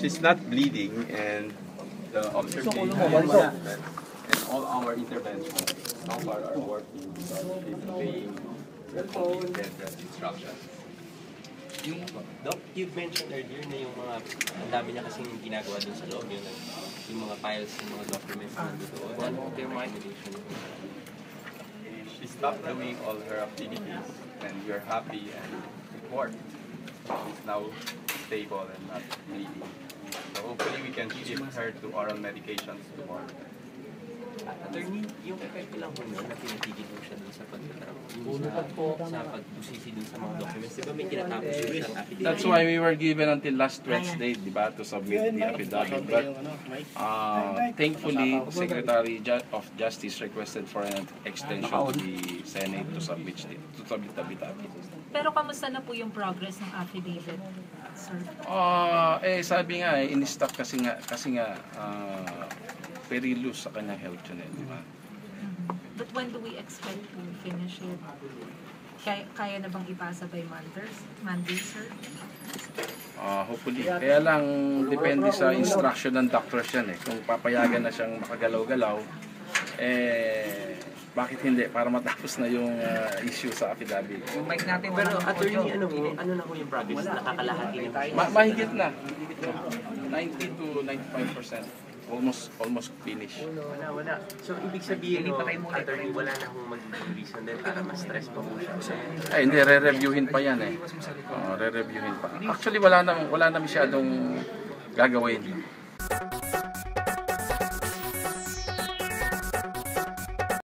she's not bleeding, and the observation and all our interventions so far are working because she's obeying the complete bed rest instructions. Yung, Doc, you mentioned earlier na yung mga, ang dami niya kasing ginagawa dun sa loob, yung mga files, yung mga documents na doon. Ano yung recommendation? She stopped doing all her activities, and we are happy and report she's now stable and not bleeding. So hopefully we can shift her to oral medications tomorrow. Attorney, yung effect lang po nun na pinatigil mo siya dun sa pagtatrabaho, sa pagbusisi dun sa mga documents, di ba may tinatapos yung isang affidavit? That's why we were given until last Wednesday, di ba, to submit the affidavit. But thankfully, the Secretary of Justice requested for an extension to the Senate to submit the affidavit. Pero kamusta na po yung progress ng affidavit, sir? Sabi nga, in-stop kasi nga perilous sa kanyang health yun, di ba? But when do we expect to finish it? Kaya na bang ipasa by Monday, sir? Hopefully. Kaya lang, depende sa instruction ng doctors yan eh. Kung papayagan na siyang makagalaw-galaw, bakit hindi? Para matapos na yung issue sa affidavit. Pero attorney, ano na po yung progress? Nakakalahati na po? Mahigit na. 90 to 95%. Almost finished. Wala. So, ibig sabihin, attorney, wala na akong magiging reason din para ma-stress pa po siya. Hindi, re-reviewin pa yan eh. Re-reviewin pa. Actually, wala na masyadong gagawin.